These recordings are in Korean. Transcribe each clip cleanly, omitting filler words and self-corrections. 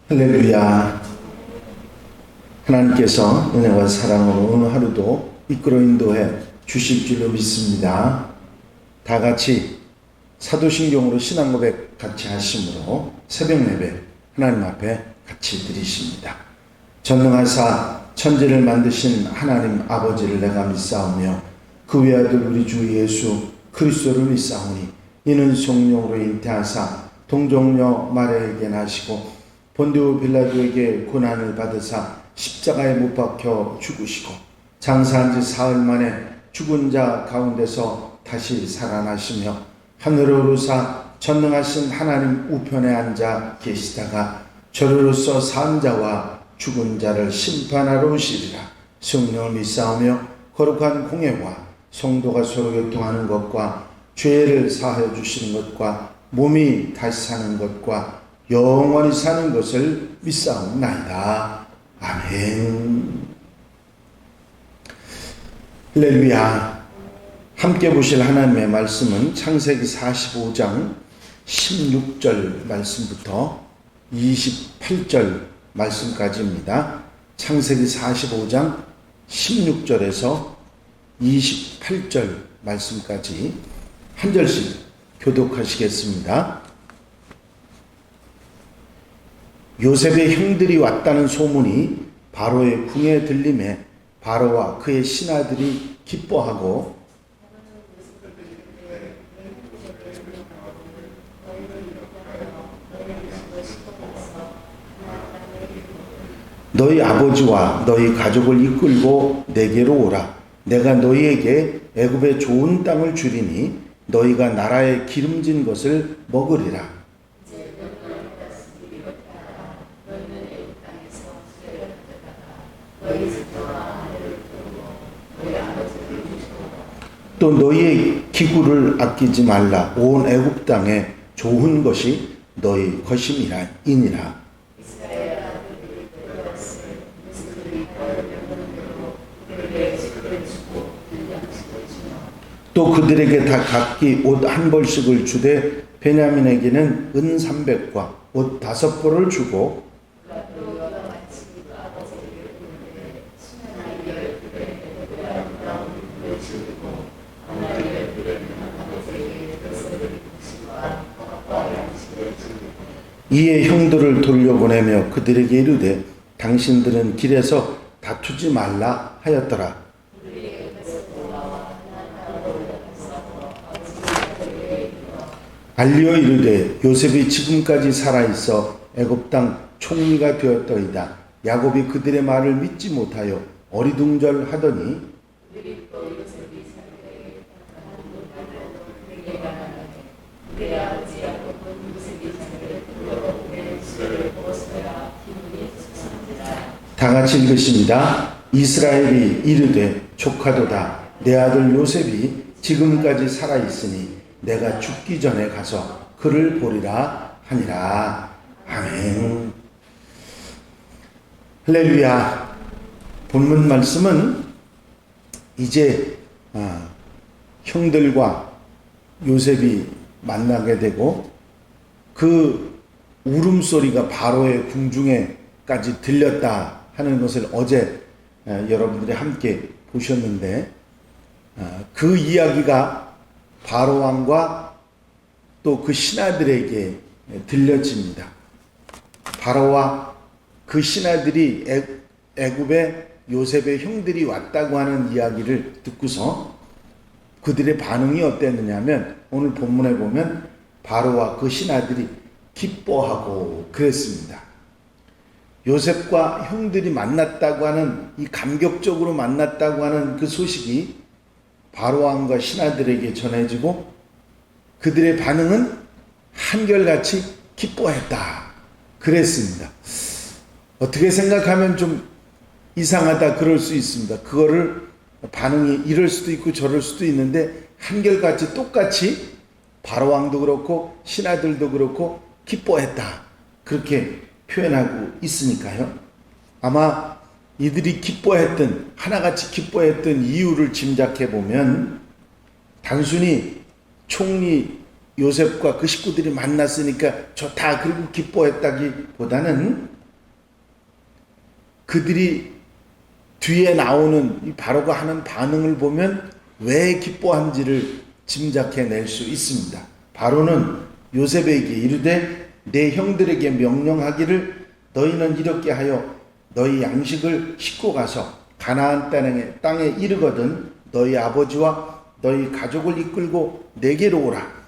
할렐루야. 하나님께서 은혜와 사랑으로 오늘 하루도 이끌어 인도해 주실 줄로 믿습니다. 다 같이 사도신경으로 신앙 고백 같이 하심으로 새벽 예배 하나님 앞에 같이 드리십니다. 전능하사 천지를 만드신 하나님 아버지를 내가 믿사오며 그 외아들 우리 주 예수 그리스도를 믿사오니 이는 성령으로 잉태하사 동정녀 마리아에게 나시고 본디오 빌라도에게 고난을 받으사 십자가에 못 박혀 죽으시고 장사한 지 사흘 만에 죽은 자 가운데서 다시 살아나시며 하늘로 오르사 전능하신 하나님 우편에 앉아 계시다가 저리로서 산 자와 죽은 자를 심판하러 오시리라. 성령을 믿사오며 거룩한 공예와 성도가 서로 교통하는 것과 죄를 사하여 주시는 것과 몸이 다시 사는 것과 영원히 사는 것을 믿사옵나이다. 아멘. 할렐루야. 함께 보실 하나님의 말씀은 창세기 45장 16절 말씀부터 28절 말씀까지입니다. 창세기 45장 16절에서 28절 말씀까지 한 절씩 교독하시겠습니다. 요셉의 형들이 왔다는 소문이 바로의 궁에 들림에 바로와 그의 신하들이 기뻐하고 너희 아버지와 너희 가족을 이끌고 내게로 오라. 내가 너희에게 애굽의 좋은 땅을 주리니 너희가 나라의 기름진 것을 먹으리라. 또 너희의 기구를 아끼지 말라. 온 애굽 땅에 좋은 것이 너희 것임이니라. 또 그들에게 다 각기 옷 한 벌씩을 주되 베냐민에게는 은 300과 옷 5벌을 주고 이에 형들을 돌려보내며 그들에게 이르되 당신들은 길에서 다투지 말라 하였더라. 알리어 이르되 요셉이 지금까지 살아있어 애굽 땅 총리가 되었더이다. 야곱이 그들의 말을 믿지 못하여 어리둥절하더니 다 같이 읽으십니다. 이스라엘이 이르되 조카도다. 내 아들 요셉이 지금까지 살아있으니 내가 죽기 전에 가서 그를 보리라 하니라. 아멘. 할렐루야. 본문 말씀은 이제 형들과 요셉이 만나게 되고 그 울음소리가 바로의 궁중에까지 들렸다 하는 것을 어제 여러분들이 함께 보셨는데 그 이야기가 바로 왕과 또 그 신하들에게 들려집니다. 바로와 그 신하들이 애굽에 요셉의 형들이 왔다고 하는 이야기를 듣고서 그들의 반응이 어땠느냐면 오늘 본문에 보면 바로와 그 신하들이 기뻐하고 그랬습니다. 요셉과 형들이 만났다고 하는 이 감격적으로 만났다고 하는 그 소식이 바로 왕과 신하들에게 전해지고 그들의 반응은 한결같이 기뻐했다 그랬습니다. 어떻게 생각하면 좀 이상하다 그럴 수 있습니다. 그거를 반응이 이럴 수도 있고 저럴 수도 있는데 한결같이 똑같이 바로 왕도 그렇고 신하들도 그렇고 기뻐했다 그렇게 표현하고 있으니까요. 아마 이들이 기뻐했던, 하나같이 기뻐했던 이유를 짐작해 보면 단순히 총리 요셉과 그 식구들이 만났으니까 좋다 그리고 기뻐했다기보다는 그들이 뒤에 나오는 이 바로가 하는 반응을 보면 왜 기뻐한지를 짐작해낼 수 있습니다. 바로는 요셉에게 이르되 내 형들에게 명령하기를 너희는 이렇게 하여 너희 양식을 싣고 가서 가나안 땅에 이르거든 너희 아버지와 너희 가족을 이끌고 내게로 오라.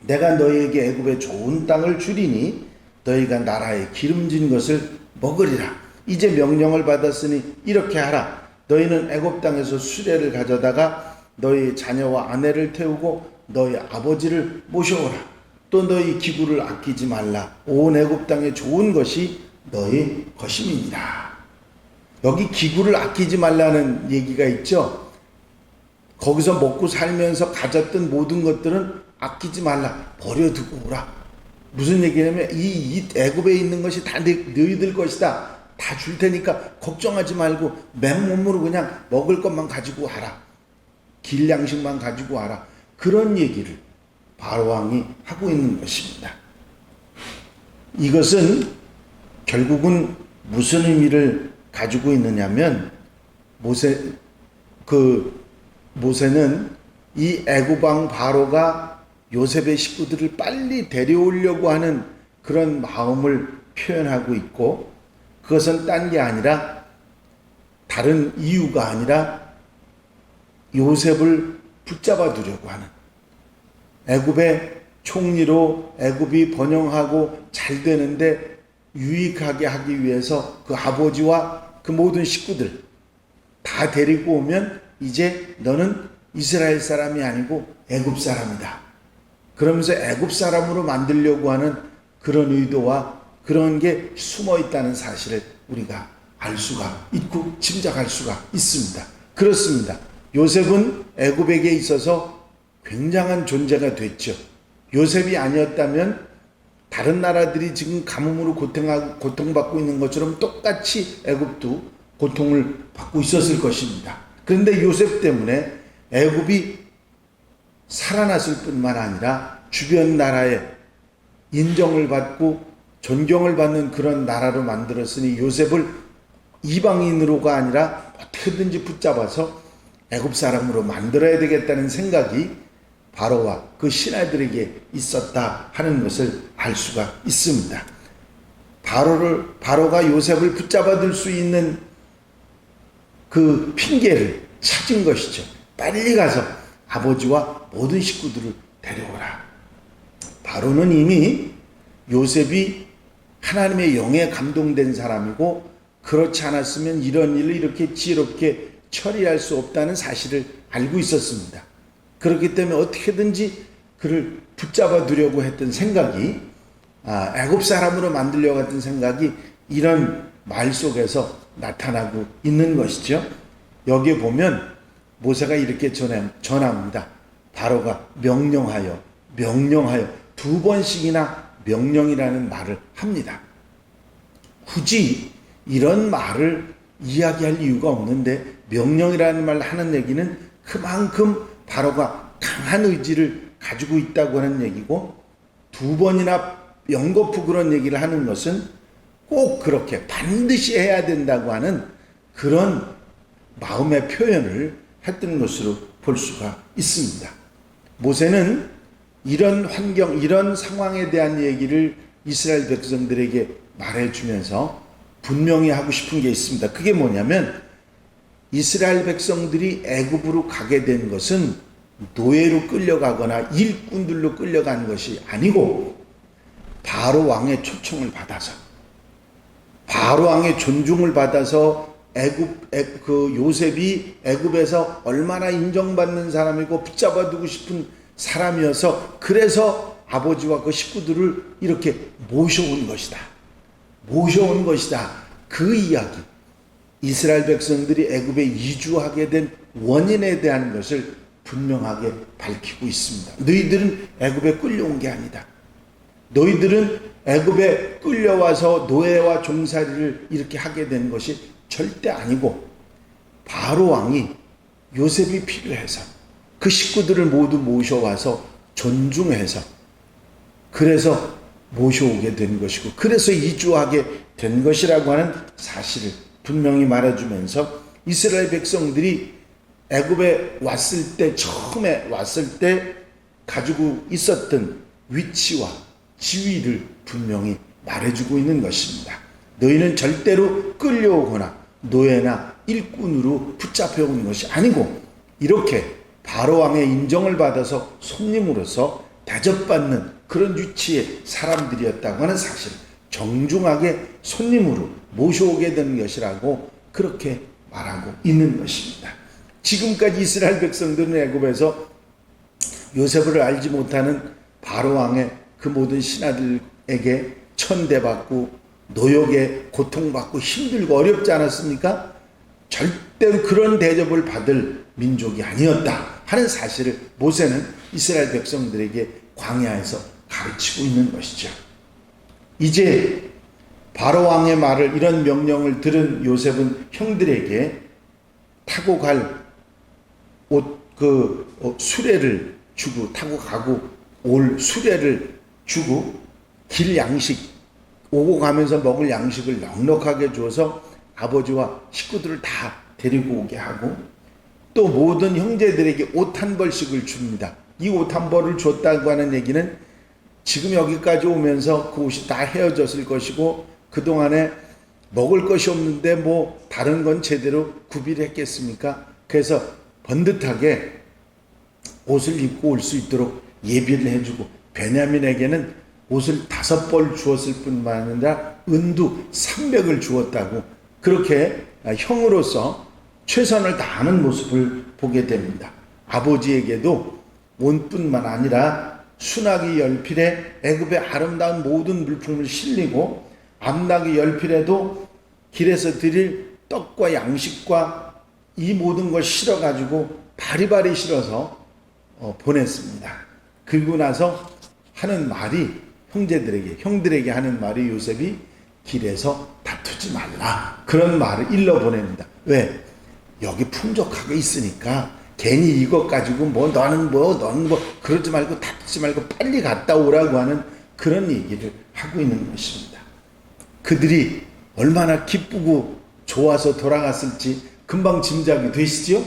내가 너희에게 애굽의 좋은 땅을 주리니 너희가 나라에 기름진 것을 먹으리라. 이제 명령을 받았으니 이렇게 하라. 너희는 애굽 땅에서 수레를 가져다가 너희 자녀와 아내를 태우고 너희 아버지를 모셔오라. 또 너희 기구를 아끼지 말라. 온 애굽 땅에 좋은 것이 너희 것임이니라. 여기 기구를 아끼지 말라는 얘기가 있죠. 거기서 먹고 살면서 가졌던 모든 것들은 아끼지 말라. 버려두고 오라. 무슨 얘기냐면 이 애굽에 있는 것이 다 너희들 것이다. 다 줄 테니까 걱정하지 말고 맨몸으로 그냥 먹을 것만 가지고 와라. 길 양식만 가지고 와라. 그런 얘기를 바로왕이 하고 있는 것입니다. 이것은 결국은 무슨 의미를 가지고 있느냐면 모세는 이 애굽 왕 바로가 요셉의 식구들을 빨리 데려오려고 하는 그런 마음을 표현하고 있고, 그것은 딴 게 아니라 다른 이유가 아니라 요셉을 붙잡아 두려고 하는, 애굽의 총리로 애굽이 번영하고 잘 되는데 유익하게 하기 위해서 그 아버지와 그 모든 식구들 다 데리고 오면 이제 너는 이스라엘 사람이 아니고 애굽 사람이다. 그러면서 애굽 사람으로 만들려고 하는 그런 의도와 그런 게 숨어 있다는 사실을 우리가 알 수가 있고 짐작할 수가 있습니다. 그렇습니다. 요셉은 애굽에게 있어서 굉장한 존재가 됐죠. 요셉이 아니었다면 다른 나라들이 지금 가뭄으로 고통받고 있는 것처럼 똑같이 애굽도 고통을 받고 있었을 것입니다. 그런데 요셉 때문에 애굽이 살아났을 뿐만 아니라 주변 나라에 인정을 받고 존경을 받는 그런 나라로 만들었으니 요셉을 이방인으로가 아니라 어떻게든지 붙잡아서 애굽 사람으로 만들어야 되겠다는 생각이 바로와 그 신하들에게 있었다 하는 것을 알 수가 있습니다. 바로가 요셉을 붙잡아둘 수 있는 그 핑계를 찾은 것이죠. 빨리 가서 아버지와 모든 식구들을 데려오라. 바로는 이미 요셉이 하나님의 영에 감동된 사람이고, 그렇지 않았으면 이런 일을 이렇게 지혜롭게 처리할 수 없다는 사실을 알고 있었습니다. 그렇기 때문에 어떻게든지 그를 붙잡아 두려고 했던 생각이, 애굽 사람으로 만들려고 했던 생각이 이런 말 속에서 나타나고 있는 것이죠. 여기에 보면 모세가 이렇게 전합니다. 바로가 명령하여 두 번씩이나 명령이라는 말을 합니다. 굳이 이런 말을 이야기할 이유가 없는데 명령이라는 말을 하는 얘기는 그만큼 바로가 강한 의지를 가지고 있다고 하는 얘기고, 두 번이나 연거푸 그런 얘기를 하는 것은 꼭 그렇게 반드시 해야 된다고 하는 그런 마음의 표현을 했던 것으로 볼 수가 있습니다. 모세는 이런 환경, 이런 상황에 대한 얘기를 이스라엘 백성들에게 말해주면서 분명히 하고 싶은 게 있습니다. 그게 뭐냐면 이스라엘 백성들이 애굽으로 가게 된 것은 노예로 끌려가거나 일꾼들로 끌려간 것이 아니고 바로 왕의 초청을 받아서, 바로 왕의 존중을 받아서 요셉이 애굽에서 얼마나 인정받는 사람이고 붙잡아두고 싶은 사람이어서 그래서 아버지와 그 식구들을 이렇게 모셔온 것이다. 그 이야기, 이스라엘 백성들이 애굽에 이주하게 된 원인에 대한 것을 분명하게 밝히고 있습니다. 너희들은 애굽에 끌려온 게 아니다. 너희들은 애굽에 끌려와서 노예와 종살이를 이렇게 하게 된 것이 절대 아니고, 바로 왕이 요셉이 필요해서 그 식구들을 모두 모셔와서 존중해서, 그래서 모셔오게 된 것이고, 그래서 이주하게 된 것이라고 하는 사실을 분명히 말해주면서, 이스라엘 백성들이 애굽에 왔을 때, 처음에 왔을 때 가지고 있었던 위치와 지위를 분명히 말해주고 있는 것입니다. 너희는 절대로 끌려오거나 노예나 일꾼으로 붙잡혀 온 것이 아니고, 이렇게 바로왕의 인정을 받아서 손님으로서 대접받는 그런 위치의 사람들이었다고 하는 사실, 정중하게 손님으로 모셔오게 된 것이라고 그렇게 말하고 있는 것입니다. 지금까지 이스라엘 백성들은 애굽에서 요셉을 알지 못하는 바로왕의 그 모든 신하들에게 천대받고 노역에 고통받고 힘들고 어렵지 않았습니까? 절대로 그런 대접을 받을 민족이 아니었다 하는 사실을 모세는 이스라엘 백성들에게 광야에서 가르치고 있는 것이죠. 이제 바로왕의 말을, 이런 명령을 들은 요셉은 형들에게 타고 갈 수레를 주고, 타고 가고 올 수레를 주고, 길 양식, 오고 가면서 먹을 양식을 넉넉하게 주어서 아버지와 식구들을 다 데리고 오게 하고, 또 모든 형제들에게 옷 한 벌씩을 줍니다. 이 옷 한 벌을 줬다고 하는 얘기는 지금 여기까지 오면서 그 옷이 다 헤어졌을 것이고, 그동안에 먹을 것이 없는데 뭐 다른 건 제대로 구비를 했겠습니까? 그래서 번듯하게 옷을 입고 올 수 있도록 예비를 해주고, 베냐민에게는 옷을 5벌 주었을 뿐만 아니라 은도 300을 주었다고, 그렇게 형으로서 최선을 다하는 모습을 보게 됩니다. 아버지에게도 옷뿐만 아니라 순하기 열필에 애굽의 아름다운 모든 물품을 실리고, 암나기 열필에도 길에서 드릴 떡과 양식과 이 모든 걸 실어가지고 바리바리 실어서 보냈습니다. 그리고 나서 하는 말이, 형들에게 하는 말이, 요셉이 길에서 다투지 말라, 그런 말을 일러 보냅니다. 왜? 여기 풍족하게 있으니까 괜히 이것 가지고 너는 그러지 말고 다투지 말고 빨리 갔다 오라고 하는 그런 얘기를 하고 있는 것입니다. 그들이 얼마나 기쁘고 좋아서 돌아갔을지 금방 짐작이 되시죠?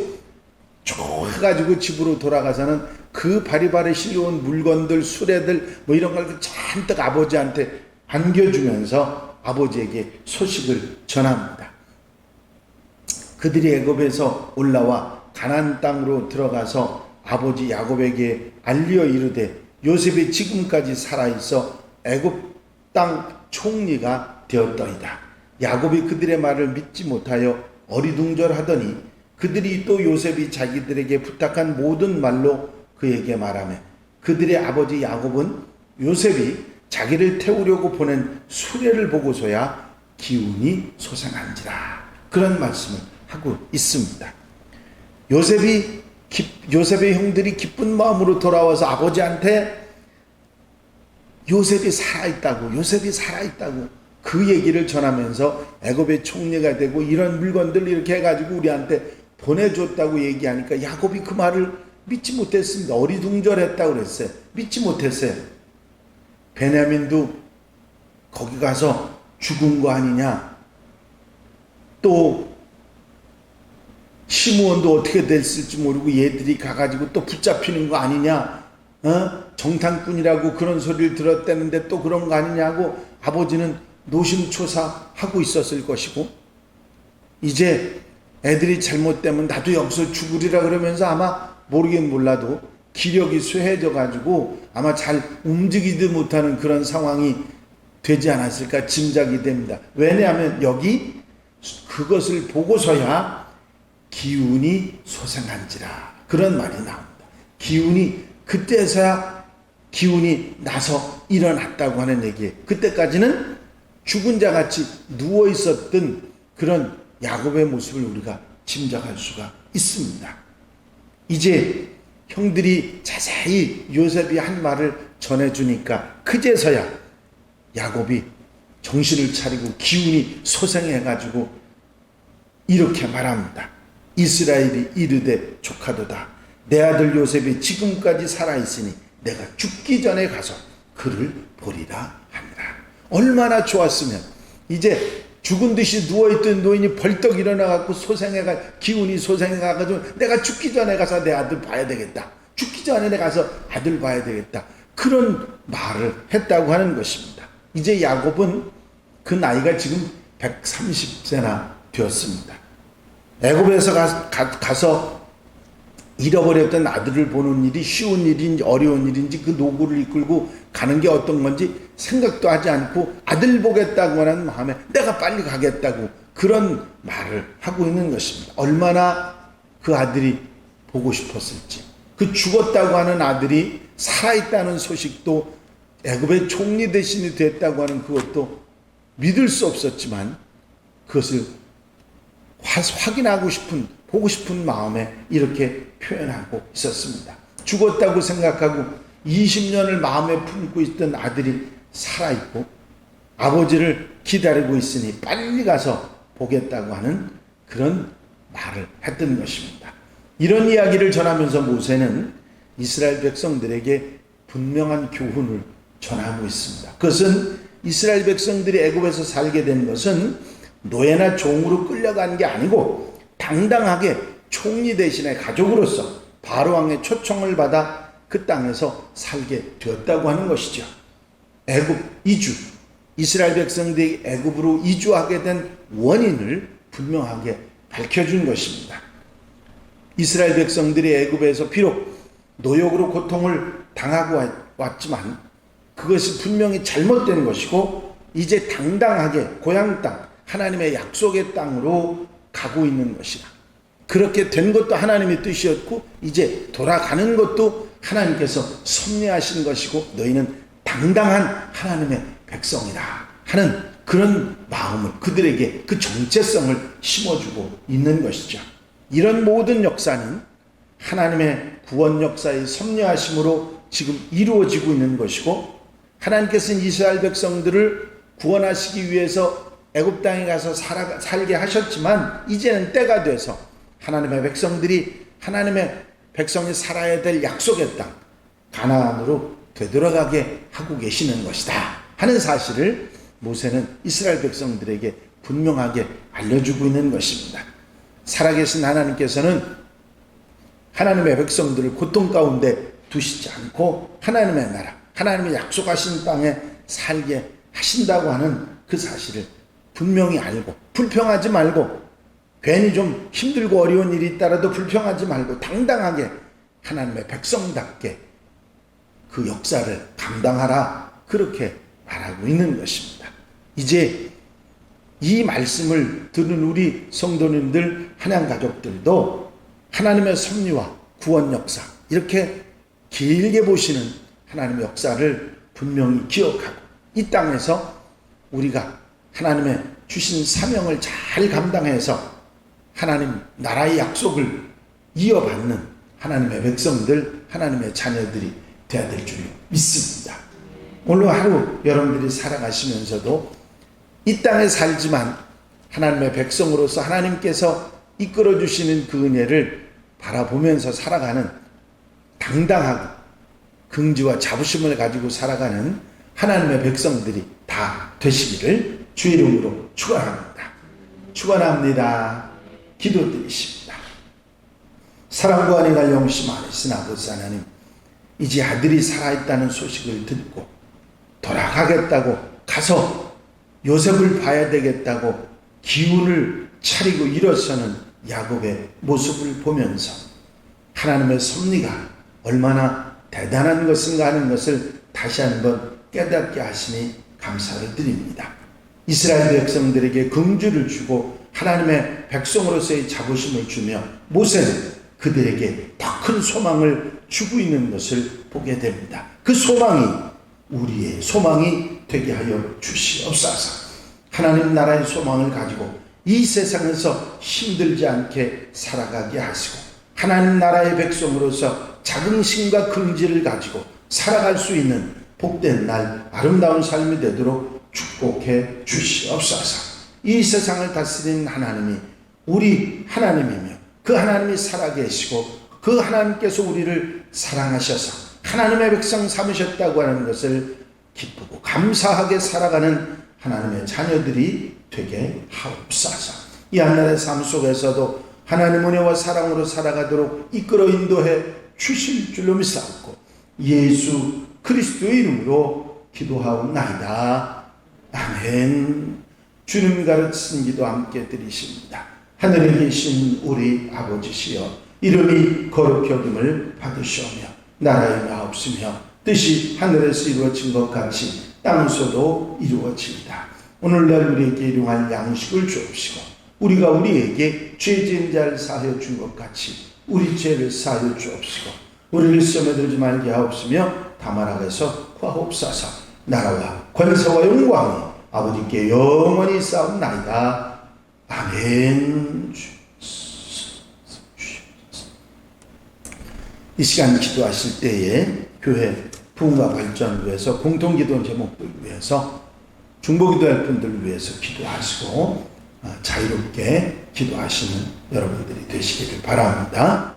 좋아가지고 집으로 돌아가서는 그 바리바리 실려온 물건들, 수레들 이런 걸 잔뜩 아버지한테 안겨주면서 아버지에게 소식을 전합니다. 그들이 애굽에서 올라와 가나안 땅으로 들어가서 아버지 야곱에게 알리어 이르되, 요셉이 지금까지 살아있어 애굽 땅 총리가 되었더이다. 야곱이 그들의 말을 믿지 못하여 어리둥절하더니, 그들이 또 요셉이 자기들에게 부탁한 모든 말로 그에게 말하며, 그들의 아버지 야곱은 요셉이 자기를 태우려고 보낸 수레를 보고서야 기운이 솟아난지라, 그런 말씀을 하고 있습니다. 요셉의 형들이 기쁜 마음으로 돌아와서 아버지한테 요셉이 살아있다고 그 얘기를 전하면서 애굽의 총리가 되고 이런 물건들 이렇게 해가지고 우리한테 보내줬다고 얘기하니까 야곱이 그 말을 믿지 못했습니다. 어리둥절했다고 그랬어요. 믿지 못했어요. 베냐민도 거기 가서 죽은 거 아니냐, 또 시므온도 어떻게 됐을지 모르고 얘들이 가가지고 또 붙잡히는 거 아니냐, 정탐꾼이라고 그런 소리를 들었다는데 또 그런 거 아니냐고 아버지는 노심초사하고 있었을 것이고, 이제 애들이 잘못되면 나도 여기서 죽으리라 그러면서 아마 모르긴 몰라도 기력이 쇠해져 가지고 아마 잘 움직이지 못하는 그런 상황이 되지 않았을까 짐작이 됩니다. 왜냐하면 여기 그것을 보고서야 기운이 솟아난지라, 그런 말이 나옵니다. 그때서야 기운이 나서 일어났다고 하는 얘기예요. 그때까지는 죽은 자같이 누워 있었던 그런 야곱의 모습을 우리가 짐작할 수가 있습니다. 이제 형들이 자세히 요셉이 한 말을 전해주니까 그제서야 야곱이 정신을 차리고 기운이 솟아해가지고 이렇게 말합니다. 이스라엘이 이르되 조카도다. 내 아들 요셉이 지금까지 살아있으니 내가 죽기 전에 가서 그를 보리라 하니라. 얼마나 좋았으면 이제 죽은 듯이 누워있던 노인이 벌떡 일어나갖고 기운이 솟아해가지고 내가 죽기 전에 가서 내 아들 봐야 되겠다. 죽기 전에 내가 가서 아들 봐야 되겠다. 그런 말을 했다고 하는 것입니다. 이제 야곱은 그 나이가 지금 130세나 되었습니다. 애굽에서 가서 잃어버렸던 아들을 보는 일이 쉬운 일인지 어려운 일인지 그 노고를 이끌고 가는 게 어떤 건지 생각도 하지 않고 아들 보겠다고 하는 마음에 내가 빨리 가겠다고 그런 말을 하고 있는 것입니다. 얼마나 그 아들이 보고 싶었을지. 그 죽었다고 하는 아들이 살아있다는 소식도 애굽의 총리 대신이 됐다고 하는 그것도 믿을 수 없었지만 그것을 확인하고 싶은 보고 싶은 마음에 이렇게 표현하고 있었습니다. 죽었다고 생각하고 20년을 마음에 품고 있던 아들이 살아있고 아버지를 기다리고 있으니 빨리 가서 보겠다고 하는 그런 말을 했던 것입니다. 이런 이야기를 전하면서 모세는 이스라엘 백성들에게 분명한 교훈을 전하고 있습니다. 그것은 이스라엘 백성들이 애굽에서 살게 된 것은 노예나 종으로 끌려간 게 아니고 당당하게 총리 대신에 가족으로서 바로왕의 초청을 받아 그 땅에서 살게 되었다고 하는 것이죠. 애굽 이주, 이스라엘 백성들이 애굽으로 이주하게 된 원인을 분명하게 밝혀준 것입니다. 이스라엘 백성들이 애굽에서 비록 노역으로 고통을 당하고 왔지만 그것이 분명히 잘못된 것이고 이제 당당하게 고향 땅, 하나님의 약속의 땅으로 가고 있는 것이다. 그렇게 된 것도 하나님의 뜻이었고 이제 돌아가는 것도 하나님께서 섭리하신 것이고 너희는 당당한 하나님의 백성이다 하는 그런 마음을 그들에게 그 정체성을 심어주고 있는 것이죠. 이런 모든 역사는 하나님의 구원 역사의 섭리하심으로 지금 이루어지고 있는 것이고 하나님께서는 이스라엘 백성들을 구원하시기 위해서 애굽 땅에 가서 살게 하셨지만 이제는 때가 돼서 하나님의 백성들이 하나님의 백성이 살아야 될 약속의 땅 가나안으로 되돌아가게 하고 계시는 것이다 하는 사실을 모세는 이스라엘 백성들에게 분명하게 알려주고 있는 것입니다. 살아계신 하나님께서는 하나님의 백성들을 고통 가운데 두시지 않고 하나님의 나라, 하나님의 약속하신 땅에 살게 하신다고 하는 그 사실을 분명히 알고 불평하지 말고 괜히 좀 힘들고 어려운 일이 있더라도 불평하지 말고 당당하게 하나님의 백성답게 그 역사를 감당하라 그렇게 말하고 있는 것입니다. 이제 이 말씀을 들은 우리 성도님들 하나님 가족들도 하나님의 섭리와 구원 역사 이렇게 길게 보시는 하나님의 역사를 분명히 기억하고 이 땅에서 우리가 하나님의 주신 사명을 잘 감당해서 하나님 나라의 약속을 이어받는 하나님의 백성들, 하나님의 자녀들이 되어야 될 줄 믿습니다. 오늘 하루 여러분들이 살아가시면서도 이 땅에 살지만 하나님의 백성으로서 하나님께서 이끌어 주시는 그 은혜를 바라보면서 살아가는 당당하고 긍지와 자부심을 가지고 살아가는 하나님의 백성들이 다 되시기를 주의 이름으로 축원합니다. 축원합니다. 기도드리십니다. 사랑과 은혜가 영심 많으신 아버지 하나님, 이제 아들이 살아있다는 소식을 듣고 돌아가겠다고 가서 요셉을 봐야 되겠다고 기운을 차리고 일어서는 야곱의 모습을 보면서 하나님의 섭리가 얼마나 대단한 것인가 하는 것을 다시 한번 깨닫게 하시니 감사를 드립니다. 이스라엘 백성들에게 긍주를 주고 하나님의 백성으로서의 자부심을 주며 모세는 그들에게 더 큰 소망을 주고 있는 것을 보게 됩니다. 그 소망이 우리의 소망이 되게 하여 주시옵소서. 하나님 나라의 소망을 가지고 이 세상에서 힘들지 않게 살아가게 하시고 하나님 나라의 백성으로서 자긍심과 긍지를 가지고 살아갈 수 있는 복된 날 아름다운 삶이 되도록 축복해 주시옵소서. 이 세상을 다스리는 하나님이 우리 하나님이며 그 하나님이 살아계시고 그 하나님께서 우리를 사랑하셔서 하나님의 백성 삼으셨다고 하는 것을 기쁘고 감사하게 살아가는 하나님의 자녀들이 되게 하옵소서. 이 한날의 삶 속에서도 하나님 은혜와 사랑으로 살아가도록 이끌어 인도해 주실 줄로 믿사옵고 예수 그리스도의 이름으로 기도하옵나이다. 아멘. 주님이 가르치신 기도 함께 드리십니다. 하늘에 계신 우리 아버지시여 이름이 거룩히 여김을 받으시오며 나라의 마옵시며 뜻이 하늘에서 이루어진 것 같이 땅에서도 이루어지이다. 오늘날 우리에게 일용할 양식을 주옵시고 우리가 우리에게 죄 지은 자를 사하여 준 것 같이 우리 죄를 사하여 주옵시고 우리를 시험에 들지 말게 하옵시며 다만 악에서 구하옵소서. 나라와 권세와 영광이 아버지께 영원히 싸움나이다. 아멘. 이 시간 기도하실 때에 교회 부흥과 발전을 위해서 공통기도 제목들 위해서 중보기도할 분들을 위해서 기도하시고 자유롭게 기도하시는 여러분들이 되시기를 바랍니다.